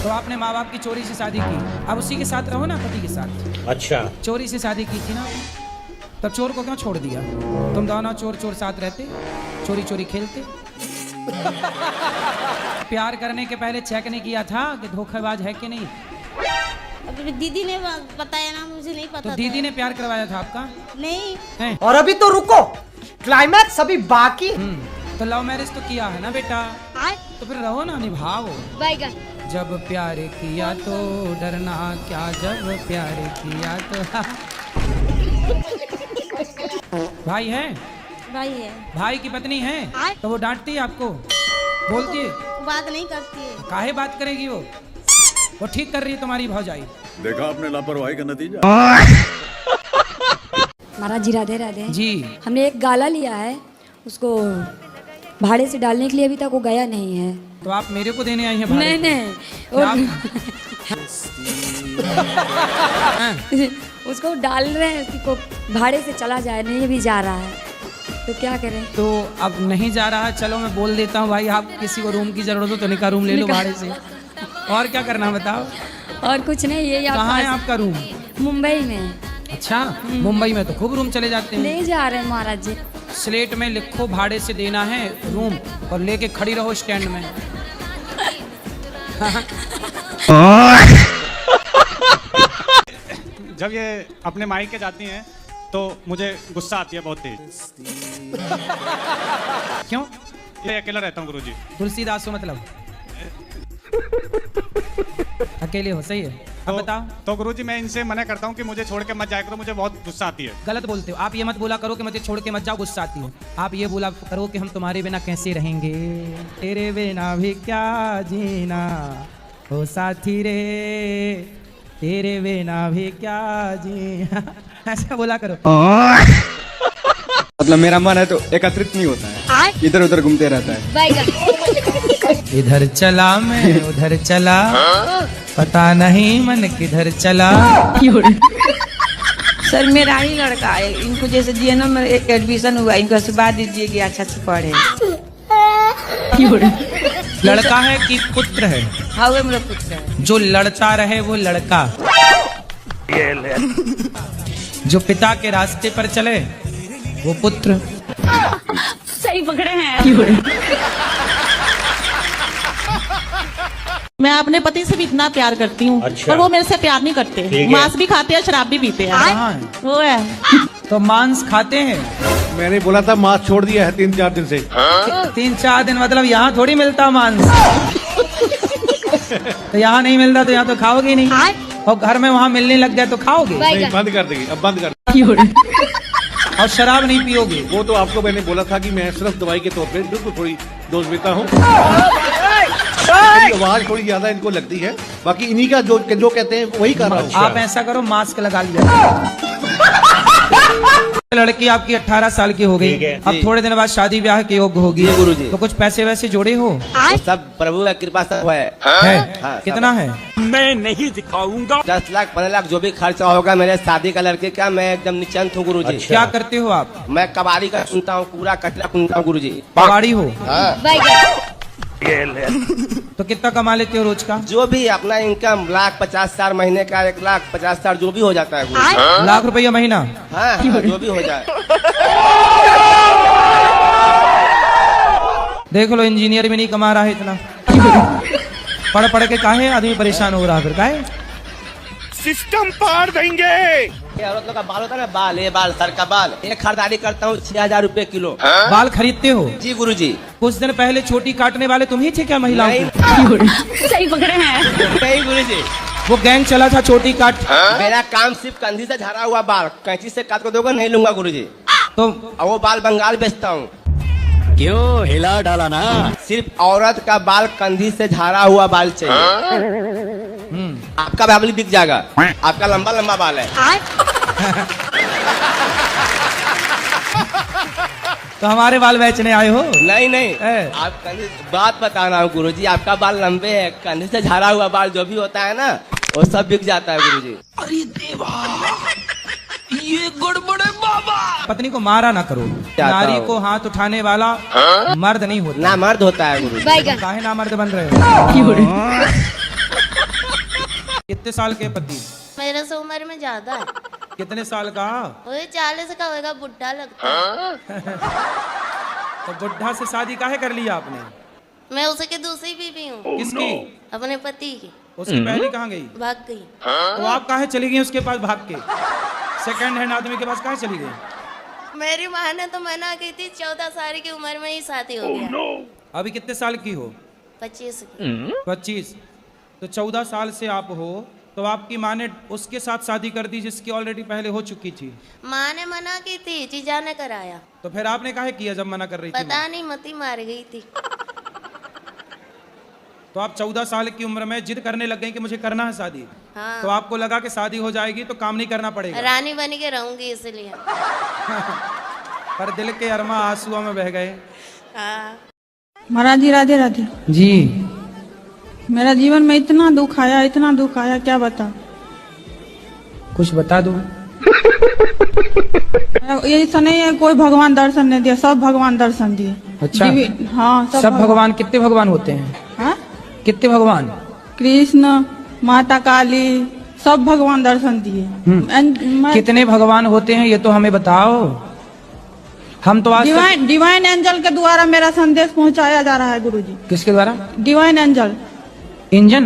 तो आपने माँ बाप की चोरी से शादी की, अब उसी के साथ रहो ना, पति के साथ। अच्छा, चोरी से शादी की थी ना, तब चोर को क्यों छोड़ दिया? तुम दोनों चोर चोर साथ रहते, चोरी चोरी खेलते। प्यार करने के पहले चेक नहीं किया था कि धोखेबाज है कि नहीं? अभी दीदी ने बताया ना, मुझे नहीं पता। तो दीदी ने प्यार करवाया था आपका? नहीं है? और अभी तो रुको, क्लाइमैक्स अभी बाकी। तो लव मैरिज तो किया है ना बेटा, तो फिर रहो ना, निभाओ। जब प्यार किया तो डरना क्या, जब प्यार किया तो भाई है, भाई है, भाई की पत्नी है, तो वो डांटती है आपको, बोलती है, बात नहीं करती है। काहे बात करेगी वो ठीक कर रही है तुम्हारी भौजाई। देखा आपने लापरवाही का नतीजा। महाराज जी राधे राधे जी। हमने एक गाला लिया है, उसको भाड़े से डालने के लिए अभी तक वो गया नहीं है। तो आप मेरे को देने आई हैं भाड़े? नहीं उसको डाल रहे हैं, उसको भाड़े से चला जाए, नहीं भी जा रहा है, तो क्या करें? तो अब नहीं जा रहा, चलो मैं बोल देता हूँ भाई, आप किसी को रूम की जरूरत हो तो निका रूम ले लो भाड़े से। और क्या करना बताओ? और कुछ नहीं, ये कहाँ है आपका रूम? मुंबई में। अच्छा, मुंबई में तो खूब रूम चले जाते हैं। नहीं जा रहे हैं महाराज जी। स्लेट में लिखो भाड़े से देना है रूम, और लेके खड़ी रहो स्टैंड में। जब ये अपने मायके जाती हैं तो मुझे गुस्सा आती है बहुत तेज। क्यों? ये अकेला रहता हूँ गुरुजी। तुलसीदास हो मतलब? अकेले हो, सही है। अब बताओ। तो गुरुजी मैं इनसे मना करता हूँ कि मुझे छोड़ के मत जाया करो, मुझे बहुत गुस्सा आती है। गलत बोलते हो आप, ये मत बोला करो कि मुझे छोड़ के मत जाओ, गुस्सा आती हो। आप ये बोला करो कि हम तुम्हारे बिना कैसे रहेंगे, तेरे बिना भी क्या जीना ओ साथी रे, तेरे बिना भी क्या जीना। ऐसा बोला करो। मतलब मेरा मन है तो एकत्रित नहीं होता है, इधर उधर घूमते रहता है। इधर चला मैं उधर चला, पता नहीं मन किधर चला। सर मेरा ही लड़का है, इनको जैसे जीएनएम में एडमिशन हुआ, इनको आशीर्वाद दीजिए कि अच्छा से पढ़े। लड़का है कि पुत्र है? हाँ वो मेरा पुत्र है। जो लड़ता रहे वो लड़का, जो पिता के रास्ते पर चले वो पुत्र। सही पकड़े हैं। मैं अपने पति से भी इतना प्यार करती हूँ। अच्छा। पर वो मेरे से प्यार नहीं करते, मांस भी खाते हैं, शराब भी पीते हैं। वो है। तो मांस खाते हैं? मैंने बोला था मांस छोड़ दिया है 3-4 दिन से। 3-4 दिन मतलब यहाँ थोड़ी मिलता मांस। तो यहाँ नहीं मिलता तो यहाँ तो खाओगे नहीं, और घर में वहाँ मिलने लग जाए तो खाओगे? नहीं, बंद कर देगी, अब बंद कर। और शराब नहीं पियोगे? वो तो आपको मैंने बोला था कि मैं सिर्फ दवाई के तौर पे बिल्कुल थोड़ी डोज लेता हूँ। आवाज थोड़ी ज्यादा इनको लगती है, बाकी इन्हीं का जो कहते हैं वही कर रहा हूँ। आप ऐसा करो, मास्क लगा लिया। लड़की आपकी 18 साल की हो गई, अब थोड़े दिन बाद शादी ब्याह के योग्य होगी गुरुजी, तो कुछ पैसे वैसे जोड़े हो? सब प्रभु का कृपा सब है। हाँ, कितना है? मैं नहीं दिखाऊंगा। 10 लाख 15 लाख जो भी खर्चा होगा मेरे शादी का लड़के का, मैं एकदम निश्चिंत हूँ गुरुजी। अच्छा। क्या करते हो आप? मैं कबाड़ी का सुनता हूँ, पूरा कचरा सुनता हूँ गुरुजी। कबाड़ी हो? तो कितना कमा लेते हो रोज का? जो भी अपना इनकम 1,50,000 महीने का, 1,50,000 जो भी हो जाता है गुरुजी। लाख रुपया महीना? हाँ, जो भी हो जाए। देख लो, इंजीनियर भी नहीं कमा रहा है इतना। पढ़ पढ़ के काहे आदमी परेशान हो रहा है, फिर काहे? सिस्टम पार देंगे। औरत लोग का बाल होता है ना, बाल, ये बाल, सर का बाल, एक खरीदारी करता हूँ 6,000 रुपए किलो। बाल खरीदते हो? जी गुरुजी। कुछ दिन पहले छोटी काटने वाले तुम ही थे क्या महिलाओं की? सही पकड़े हैं। नहीं गुरुजी, वो गैंग चला था छोटी काट। मेरा काम सिर्फ कंधी से झड़ा हुआ बाल कैंची से काट को दोगे, नहीं लूंगा गुरुजी। तो वो बाल बंगाल बेचता हूँ। क्यों हिला डाला ना? सिर्फ औरत का बाल कंधी से झाड़ा हुआ बाल चाहिए। आपका बाल दिख जाएगा, आपका लंबा लंबा बाल है। तो हमारे बाल बेचने आए हो? नहीं नहीं, आप कंधे बात बता रहा हूँ गुरुजी, आपका बाल लंबे है, कंधे से झाड़ा हुआ बाल जो भी होता है ना, वो सब बिक जाता है गुरुजी। अरे देवा, ये गड़बड़ है बाबा। पत्नी को मारा ना करो, नारी को हाथ उठाने वाला मर्द नहीं होता। ना मर्द होता है गुरुजी। काहे ना मर्द बन रहे हो? कितने साल के पति? मेरे से उम्र में ज्यादा है। कितने साल का? वही 40 का होगा, बुढ़ा लगता है। तो बुढ़ा से शादी काहे कर लिया आपने? मैं उसकी दूसरी बीवी हूँ। किसकी? अपने पति की। उसकी पहली कहाँ गई? भाग गई। तो आप काहे चली गई उसके पास भाग के? सेकंड हैंड आदमी के पास काहे चली गई? मेरी माँ ने तो मना की थी, 14 साल की उम्र में ही शादी हो गया। अभी कितने साल की हो? 25 की। 25। तो 14 साल से आप हो, तो आपकी माँ ने उसके साथ शादी कर दी जिसकी ऑलरेडी पहले हो चुकी थी। माँ ने मना की थी, जीजा ने कराया। तो फिर आपने काहे किया जब मना कर रही थी? पता नहीं, मती मार गई थी। तो आप 14 साल की उम्र में जिद करने लग गई कि मुझे करना है शादी। हाँ। तो आपको लगा कि शादी हो जाएगी तो काम नहीं करना पड़ेगा। रानी बन के रहूंगी इसलिए। पर दिल के अरमा आंसुओं में बह गए। हाँ। महाराज जी राधे राधे। जी। मेरा जीवन में इतना दुख आया, क्या बता। कुछ बता दो। ये ऐसा नहीं है कोई भगवान दर्शन नहीं दिया, सब भगवान दर्शन दिए। अच्छा। हाँ, सब भगवान कितने भगवान होते हैं? हाँ? कितने भगवान? कृष्ण, माता काली, सब भगवान दर्शन दिए। कितने भगवान होते हैं ये तो हमें बताओ। हम तो आज डिवाइन एंजल के द्वारा मेरा संदेश पहुंचाया जा रहा है गुरुजी। किसके द्वारा? Divine angel. इंजन?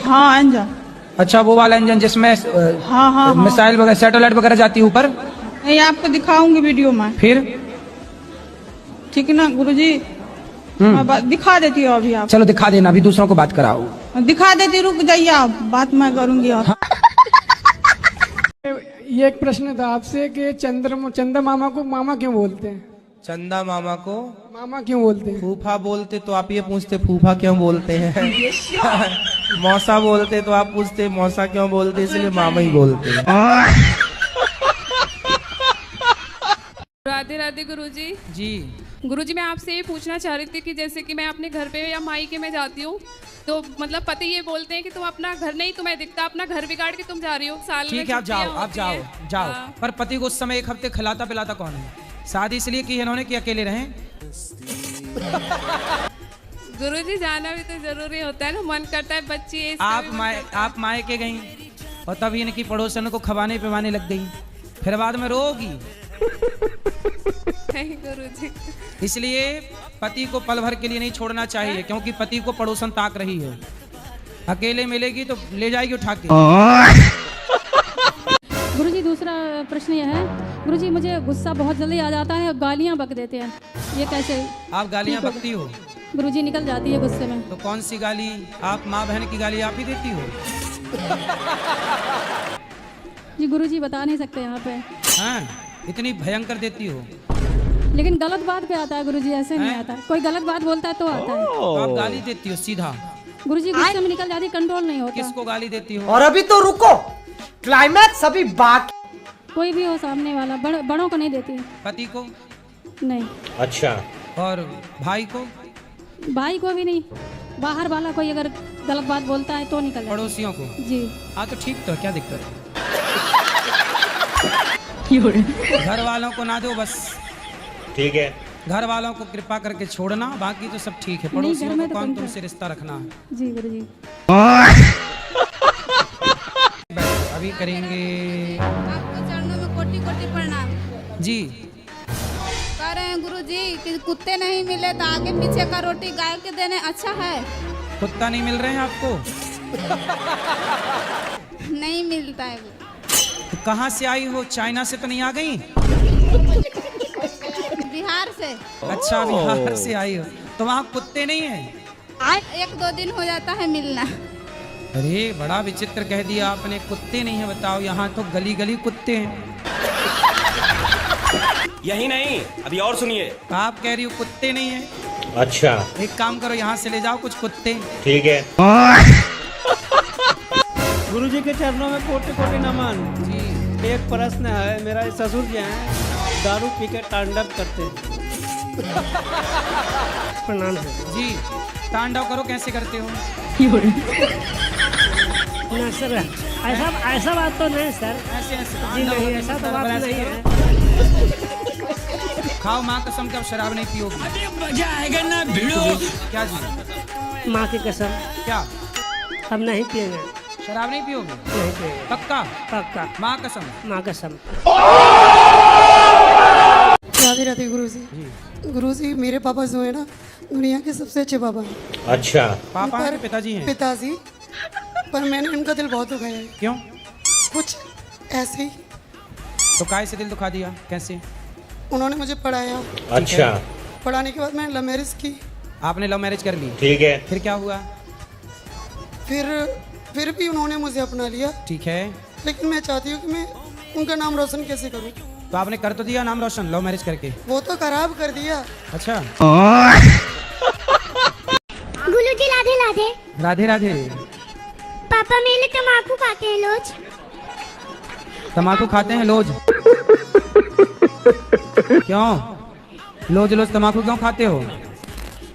हाँ, एंजल। अच्छा, वो वाला इंजन जिसमें हाँ। मिसाइल वगैरह, सैटेलाइट वगैरह जाती है ऊपर? नहीं, आपको दिखाऊंगी वीडियो में। फिर ठीक है ना गुरुजी? मैं दिखा देती हूँ अभी। आप चलो दिखा देना, अभी दूसरों को बात कराओ। दिखा देती, रुक जाइए आप, बात मैं करूंगी। और ये एक प्रश्न था आपसे कि चंदा मामा को मामा क्यों बोलते हैं? चंदा मामा को मामा क्यों बोलते हैं? फूफा बोलते तो आप ये पूछते फूफा क्यों बोलते हैं? मौसा बोलते तो आप पूछते मौसा क्यों बोलते, इसलिए मामा ही बोलते हैं। राधे राधे गुरुजी। जी गुरुजी, मैं आपसे ये पूछना चाह रही थी कि जैसे कि मैं अपने घर पे या मायके में जाती हूँ तो मतलब पति ये बोलते हैं कि तुम अपना घर नहीं तुम्हें दिखता, अपना घर बिगाड़ के तुम जा रही हो। साल में ठीक है, आप जाओ। पर पति को उस समय एक हफ्ते खिलाता पिलाता कौन है? शादी इसलिए की है इन्होंने कि अकेले रहें। गुरुजी, जाना भी तो जरूरी होता है ना, मन करता है बच्ची। आप मायके गई और तभी इनकी पड़ोसन को खवाने पिवाने लग गई, फिर बाद में रोगी। नहीं गुरुजी, इसलिए पति को पल भर के लिए नहीं छोड़ना चाहिए, क्योंकि पति को पड़ोसन ताक रही है। अकेले मिलेगी तो ले जाएगी उठा के। गुरुजी, दूसरा प्रश्न यह है गुरुजी, मुझे गुस्सा बहुत जल्दी आ जाता है, गालियां बक देते हैं, ये कैसे? आप गालियां बकती हो? गुरुजी, निकल जाती है गुस्से में। तो कौन सी गाली? आप माँ बहन की गाली आप ही देती हो? जी गुरुजी, बता नहीं सकते यहाँ पे। हाँ, इतनी भयंकर देती हो? लेकिन गलत बात पे आता है गुरुजी, ऐसे नहीं आता। कोई गलत बात बोलता है तो आता है। तो आप गाली देती हो सीधा? गुरुजी, गुस्से में निकल जाती, कंट्रोल नहीं होता। किसको गाली देती हो? और अभी तो रुको, क्लाइमैक्स अभी बाकी। कोई भी हो सामने वाला, बड़ों को नहीं देती। पति को? नहीं। अच्छा। और भाई को? भाई को भी नहीं। बाहर वाला कोई अगर गलत बात बोलता है तो निकल। पड़ोसियों को? जी। हाँ, तो ठीक, तो क्या दिक्कत है? घर वालों को ना दो बस। ठीक है। घर वालों को कृपा करके छोड़ना, बाकी तो सब ठीक है। पड़ोसियों को कौन तुमसे रिश्ता रखना है? जी गुरुजी। अभी करेंगे। आपको चरणों में कोटि कोटि प्रणाम। जी। कह रहे हैं गुरुजी कि कुत्ते नहीं मिले तो आगे पीछे का रोटी गाय के देने अच्छा है। कुत्ता नहीं मिल रहे हैं आपको? नहीं मिलता है वो। तो कहाँ से आई हो? चाइना से तो नहीं आ गई? बिहार से। अच्छा, बिहार से आई हो तो वहाँ कुत्ते नहीं है? 1-2 दिन हो जाता है मिलना। अरे बड़ा विचित्र कह दिया आपने, कुत्ते नहीं है। बताओ, यहाँ तो गली गली कुत्ते हैं। यही नहीं, अभी और सुनिए। आप कह रही हो कुत्ते नहीं है? अच्छा। एक काम करो, यहाँ से ले जाओ कुछ कुत्ते। ठीक है। गुरुजी के चरणों में कोटि कोटि नमन। जी। एक प्रश्न है, मेरा ससुर जी हैं, दारू पी के तांडव करते हैं। प्रणाम जी। तांडव करो, कैसे करते हो? ना सर, ऐसा बात तो नहीं सर। ऐसे जी नहीं, ऐसा तो बात नहीं है। खाओ माँ कसम के, अब शराब नहीं पियोगी। मजा आएगा ना भिड़ो। क्या जी? माँ की कसम। क्या? हम नहीं पिएंगे। शराब नहीं पियोगे? नहीं पिएंगे। पक्का? पक्का। माँ कसम? माँ कसम। राधे राधे गुरुजी। गुरुजी मेरे पापा जो है ना दुनिया के सबसे अच्छे पापा हैं। अच्छा। पापा हैं पिताजी हैं? पिताजी, पर मैंने उनका दिल बहुत दुखाया है। क्यों? कुछ ऐसे ही। तो काय से दिल दुखा दिया? कैसे? उन्होंने मुझे पढ़ाया। अच्छा। पढ़ाने के बाद मैंने लव मैरिज की। आपने लव मैरिज कर ली? ठीक है। फिर क्या हुआ? फिर भी उन्होंने मुझे अपना लिया। ठीक है। लेकिन मैं चाहती हूँ कि मैं उनका नाम रोशन कैसे करूँ। तो आपने कर तो दिया नाम रोशन लव मैरिज करके? वो तो खराब कर दिया। अच्छा। गुरुजी राधे राधे। राधे राधे। पापा मेरे लिए तम्बाकू खाते हैं रोज। तम्बाकू खाते हैं लोज? क्यों लोज लोज तम्बाकू क्यों खाते हो?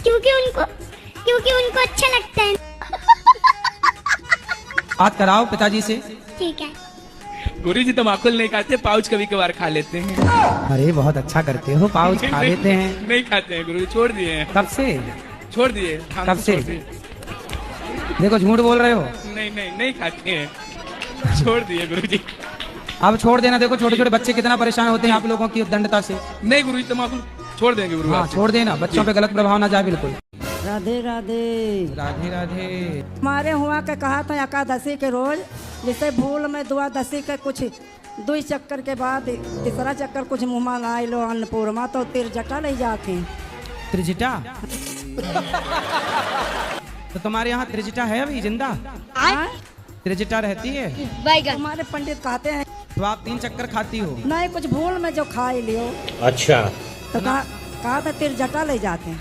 क्योंकि उनको अच्छा लगता है। बात कराओ पिताजी से। ठीक है। गुरुजी तम्बाकू नहीं खाते, पाउच कभी कभार खा लेते हैं। अरे बहुत अच्छा करते हो, पाउच खा लेते हैं। नहीं खाते हैं गुरुजी, छोड़ दिए हैं। कब से? छोड़ दिए। कब से? देखो झूठ बोल रहे हो। नहीं खाते हैं, छोड़ दिए गुरुजी। अब छोड़ देना। देखो छोटे छोटे बच्चे कितना परेशान होते हैं आप लोगों की दंडता से। नहीं गुरुजी तम्बाकू छोड़ देंगे गुरु। हाँ छोड़ देना, बच्चों पे गलत प्रभाव ना जाए बिल्कुल। राधे राधे। राधे राधे। हमारे हुआ के कहा था एकादशी के रोज, जिसे भूल में द्वादशी के कुछ 2 चक्कर के बाद तीसरा चक्कर कुछ मुँह में लाई लो अन्नपूर्णा तो तिरजटा ले जाते। त्रिजटा? तो तुम्हारे यहाँ त्रिजटा है अभी जिंदा? त्रिजटा रहती है? हमारे पंडित कहते हैं। तो आप 3 चक्कर खाती हो? नहीं, कुछ भूल में जो खा ही लियो। अच्छा। तो कहा था तिरजटा ले जाते हैं।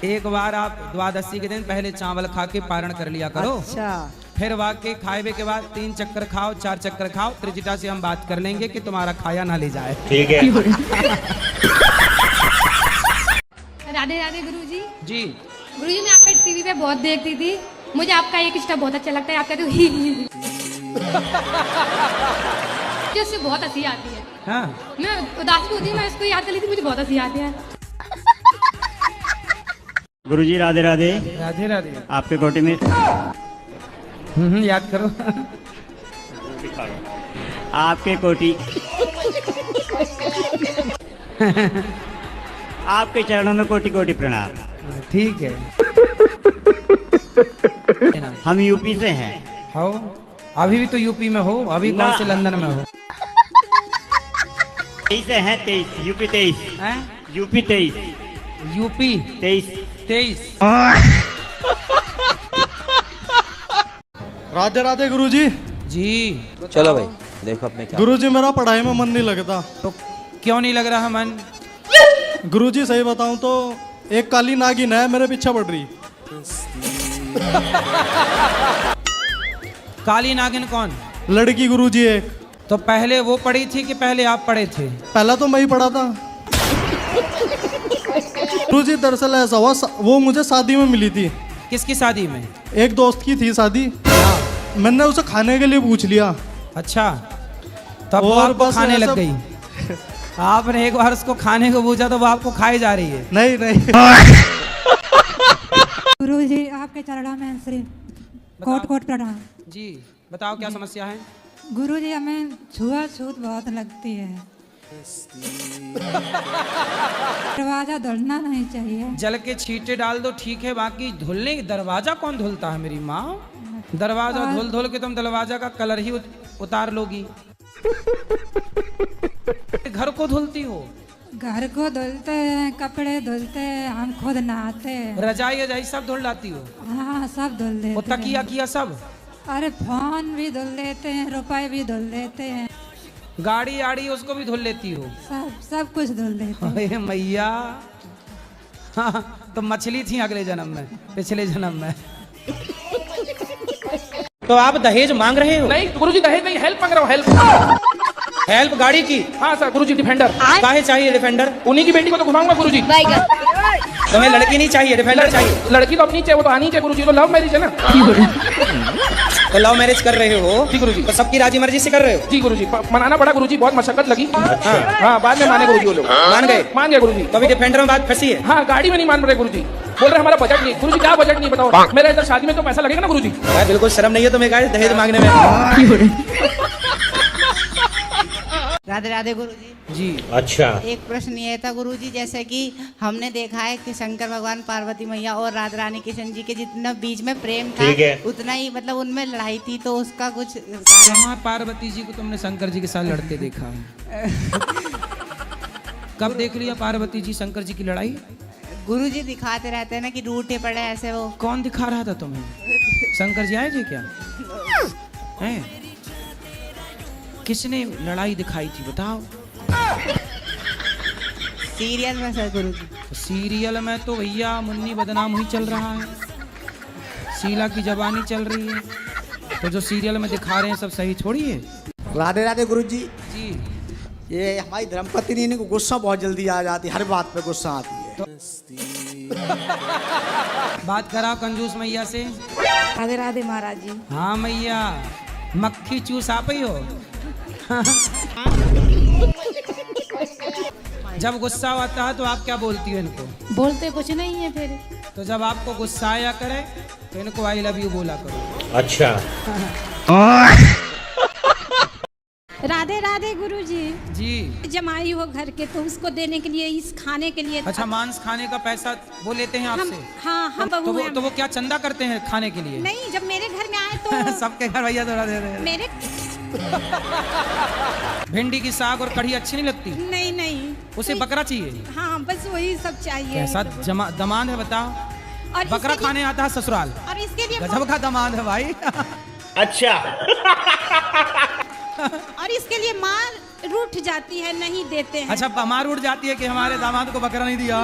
एक बार आप द्वादशी के दिन पहले चावल खा के पारण कर लिया करो। अच्छा। फिर वाकई खाए के बाद 3 चक्कर खाओ, 4 चक्कर खाओ, त्रिजटा से हम बात कर लेंगे कि तुम्हारा खाया ना ले जाए। ठीक है। राधे राधे गुरुजी। जी। गुरुजी मैं आपका टीवी पे बहुत देखती थी, मुझे आपका एक स्टेप बहुत अच्छा लगता है। आपका तो ही उससे बहुत हंसी आती है। हाँ। मैं उदासी होती हूँ, मैं इसको याद कर लेती, मुझे बहुत हंसी आती है। गुरुजी राधे राधे। राधे राधे। आपके कोटी में याद करो। आपके कोटी आपके चरणों में कोटि कोटि प्रणाम। ठीक है। हम यूपी से हैं। हो? अभी भी तो यूपी में हो? अभी कौन से लंदन में हो? 23 हैं, 23 यूपी 23 हैं? UP 23 UP 23। राधे राधे गुरुजी। जी। चलो भाई देखो अपने क्या। गुरुजी मेरा पढ़ाई में मन नहीं लगता। तो क्यों नहीं लग रहा मन? गुरुजी सही बताऊं तो एक काली नागिन है मेरे पीछे पड़ रही। काली नागिन कौन? लड़की गुरुजी एक। तो पहले वो पढ़ी थी कि पहले आप पढ़े थे? पहला तो मैं ही पढ़ा था। गुरुजी दरअसल ऐसा हुआ, वो मुझे शादी में मिली थी। किसकी शादी में? एक दोस्त की थी शादी। मैंने उसे खाने के लिए पूछ लिया। अच्छा। तब वो आपको खाने लग गई? आपने एक बार उसको खाने को पूछा तो वो आपको खाई जा रही है? नहीं नहीं। गुरुजी आपके चरणों में श्री कोट कोट प्रणाम। जी बताओ क्या समस्या है? गुरुजी हमें छुआछूत बहुत लगती है, दरवाजा धुलना नहीं चाहिए। जल के छींटे डाल दो ठीक है, बाकी धुलने दरवाजा कौन धुलता है मेरी माँ? दरवाजा धुल धुल के तुम दरवाजा का कलर ही उतार लोगी। घर को धुलती हो? घर को धुलते हैं, कपड़े धुलते हैं, हम खुद नहाते हैं। रजाई रजाई सब धुल लाती हो? हाँ सब धुल देते हैं। तकिया किया सब? अरे फोन भी धुल देते हैं, रुपए भी धुल देते हैं, गाड़ी आड़ी उसको भी धुल लेती हो? सब कुछ धुल देते हैं। अरे मैया। हाँ, तो मछली थी अगले जन्म में, पिछले जन्म में। तो आप दहेज मांग रहे हो? नहीं गुरुजी दहेज नहीं, हेल्प मांग रहा हूँ। हेल्प हेल्प गाड़ी की? हाँ सर गुरुजी डिफेंडर। काहे चाहिए डिफेंडर? उन्हीं की बेटी को तो घुमाऊंगा गुरुजी। तुम्हें लड़की नहीं चाहिए, डिफेंडर चाहिए? लड़की तो अपनी चाहिए, वो तो आनी चाहिए गुरुजी, तो लव मैरिज है ना। तो लव मैरिज कर रहे हो? जी गुरुजी। तो सबकी राजी मर्जी से कर रहे हो? जी गुरुजी, मनाना पड़ा गुरुजी, बहुत मशक्कत लगी। अच्छा। हाँ बाद में माने गुरुजी वो लोग। मान गए? मान गए गुरुजी। तो अभी डिफेंडर में बात फंसी है? हाँ गाड़ी में नहीं मान रहे गुरुजी। बोल रहे हमारा बजट नहीं। गुरुजी क्या बजट नहीं बताओ, मेरा इधर शादी में तो पैसा लगेगा ना गुरुजी। बिल्कुल शर्म नहीं है तुम्हें गाइस दहेज मांगने में। राधे राधे गुरुजी। जी अच्छा। एक प्रश्न ये था गुरुजी, जैसे कि हमने देखा है कि शंकर भगवान, पार्वती मैया और राधा रानी कृष्ण जी के जितना बीच में प्रेम था, ठीक है, उतना ही मतलब उनमें लड़ाई थी, तो उसका कुछ कहाँ पार्वती जी को तुमने शंकर जी के साथ लड़ते देखा है? कब देख लिया पार्वती जी शंकर जी की लड़ाई? गुरुजी दिखाते रहते हैं ना कि रूठे पड़े ऐसे वो। कौन दिखा रहा था तुम्हें? शंकर जी आए थे क्या? हैं? किसने लड़ाई दिखाई थी बताओ? सीरियल में सर गुरुजी। सीरियल में तो भैया मुन्नी बदनाम हुई चल रहा है, शीला की जवानी चल रही है, तो जो सीरियल में दिखा रहे हैं सब सही छोड़िए। राधे राधे गुरुजी। जी ये हमारी धर्मपत्नी इनको गुस्सा बहुत जल्दी आ जाती है, हर बात पे गुस्सा आती है। बात कराओ कंजूस मैया से। राधे राधे महाराज जी। हाँ मैया, मक्खी चूस आप ही हो। जब गुस्सा आता है तो आप क्या बोलती हो इनको? बोलते कुछ नहीं है फिर। तो जब आपको गुस्सा आया करे तो इनको आई लव यू बोला करो। अच्छा। राधे राधे गुरुजी। जी जमाई हो घर के तो उसको देने के लिए, इस खाने के लिए। अच्छा, मांस खाने का पैसा वो लेते हैं आपसे? हाँ हम बहू हैं। तो वो क्या चंदा करते हैं खाने के लिए? नहीं, जब मेरे घर में आए तो सबके घर भैया थोड़ा दे रहे। मेरे भिंडी की साग और कढ़ी अच्छी नहीं लगती? नहीं नहीं, उसे बकरा चाहिए। हाँ बस वही सब चाहिए। कैसा दमाद है बताओ? और बकरा खाने आता है ससुराल, और इसके लिए गजब का दमाद है भाई। अच्छा। और इसके लिए माँ रूठ जाती है, नहीं देते हैं। अच्छा, माँ उठ जाती है कि हमारे दामाद को बकरा नहीं दिया।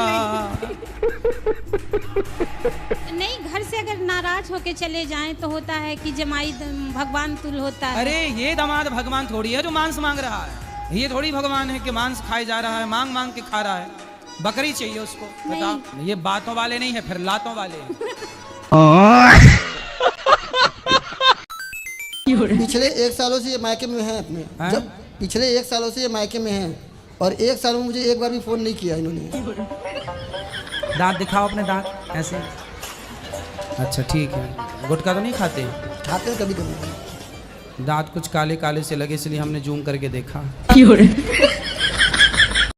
नहीं, घर से अगर नाराज होके चले जाएं तो होता है कि जमाई भगवान तुल होता है। अरे ये दामाद भगवान थोड़ी है जो मांस मांग रहा है, ये थोड़ी भगवान है कि मांस खाए जा रहा है, मांग मांग के खा रहा है। बकरी चाहिए उसको। बताओ, ये बातों वाले नहीं है, फिर लातों वाले हैं। पिछले 1 सालों से ये मायके में हैं अपने। जब पिछले 1 सालों से ये मायके में हैं और 1 साल में मुझे एक बार भी फोन नहीं किया इन्होंने। दांत दिखाओ अपने, दांत ऐसे। अच्छा ठीक है। गुटखा तो नहीं खाते? खाते कभी कभी। दांत कुछ काले काले से लगे इसलिए हमने जूम करके देखा।